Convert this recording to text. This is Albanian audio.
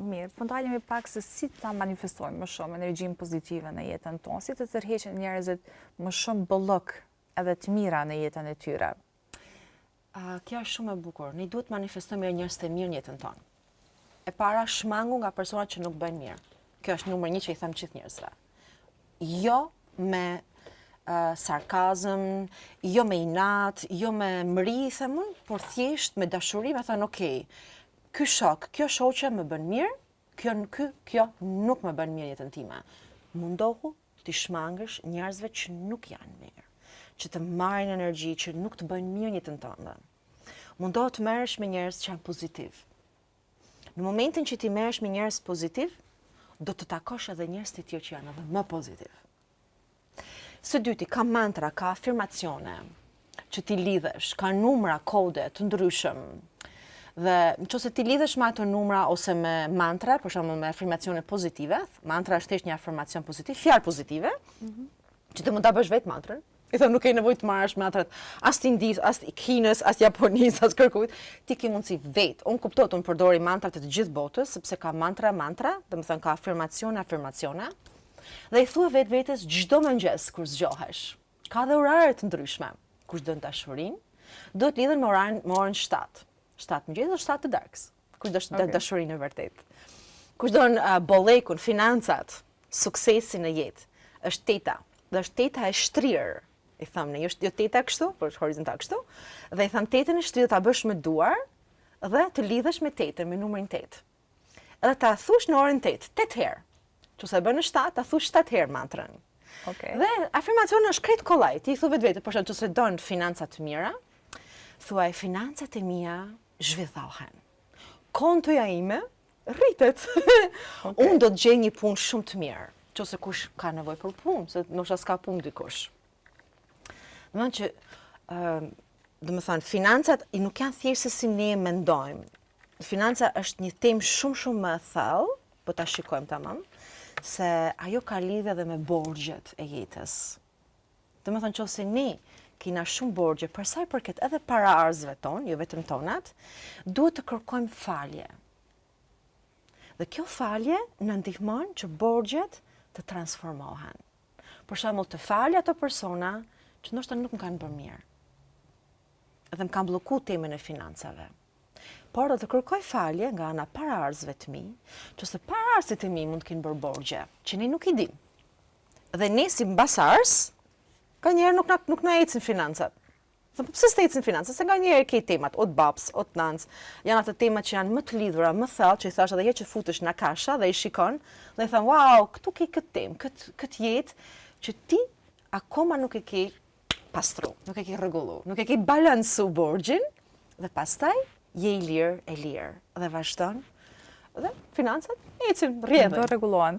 Mirë, po ndalemi pak se si ta manifestojmë më shumë energjinë pozitive në jetën tonë, si të tërheqin njerëzit më shumë bollok edhe të mira në jetën e tyre. Kjo është shumë e bukur. Ne duhet manifestojmë njerëz të mirë në jetën tonë. E para shmangu nga personat që nuk bëjnë mirë. Kjo është numër 1 që i them gjithë njerëzve. Jo me sarkazm, jo me inat, jo me mri, themun, por thjesht me dashuri, me thënë, okej, ky shok, kjo shoqe më bën mirë, kjo nuk më bën mirë jetën time. Mundohu t'i shmangësh njerëzve që nuk janë mirë, që të marrin energji, që nuk të bëjnë mirë jetën tënde. Mundohu të merresh me njerëz që janë pozitiv. Në momentin që ti merresh me njerëz pozitiv, do të takosh edhe njerëz të tjerë që janë edhe më pozitiv. Së dyti, ka mantra, ka afirmacione që ti lidhesh, ka numra, kode të ndryshëm. Dhe nëse ti lidhesh me ato numra ose me mantra, për shembull me afirmacione pozitive, mantra është thjesht një afirmacion pozitiv, fjalë pozitive, që ti mund ta bësh vetë mantrën. I them nuk ke nevojë të marrësh mantrat as të Indis, as të Kinës, as Japonisë, as kërkujt. Ti ke mundësi vetë. Unë kuptoj të përdori mantrat të gjithë botës, sepse ka mantra, domethënë ka afirmacione. Dhe i thua vetes çdo mëngjes kur zgjohesh. Ka dhe orare të ndryshme. Kush don dashurinë, do të lidhen me orën 7. 7 mëngjes o 7 të darkës. Kush do dashurinë e vërtet. Kush don bollekun, financat, suksesin në jetë, është teta. Dhe është teta e shtrirë. I them ne, jo teta kështu, por është horizontal kështu. Dhe i them tetën e shtrirë ta bësh me duar dhe të lidhesh me tetën, me numrin 8. Edhe ta thush në orën 8 herë. Nëse bën në 7, ta thush 7 herë mantrën. Okay. Dhe afirmacioni është krejt kollaj. Ti i thu vetë, për shembull, nëse don financa të mira, thuaj financat e mia zhvillohen. Kontoja ime rritet. Okay. Unë do të gjej një punë shumë të mirë, nëse kush ka nevojë për punë, se ndoshta s'ka punë dikush. Domethënë financat i nuk janë thjesht se si ne mendojmë. Financa është një temë shumë më e thellë, po ta shikojmë tamam, se ajo ka lidhje edhe me borxhet e jetës. Domethënë nëse ne kena shumë borxhe, për sa i përket edhe paraarzëve tonë, jo vetëm tonat, duhet të kërkojmë falje. Dhe kjo falje na ndihmon që borxhet të transformohen. Për shembull, të falja ato persona që ndoshta nuk më kanë bërë mirë. Edhe më kanë bllokuar temën e financave. Por do të kërkoj falje nga ana paraarzëve të mi, nëse paraarzët e mi mund të kenë bërë borxhe, që ne nuk i dim. Dhe ne si mbasars, ka njerë nuk na ecin financat. Dhe pse s'ecin financat? Se nga njerë ke temat, o të babs, o të nancë, janë atë temat që janë më të lidhura, më thellë, që i thash edhe herë që futesh në kasha dhe i shikon, dhe i thënë, wow, këtu ke këtë temë, këtë jetë, që ti akoma nuk e ke pastru, nuk e ke rregullu, nuk e ke balansu borxhin, dhe pastaj je i lirë, dhe vazhdon, dhe financat ecin, rrjedhin. Do rregullohen.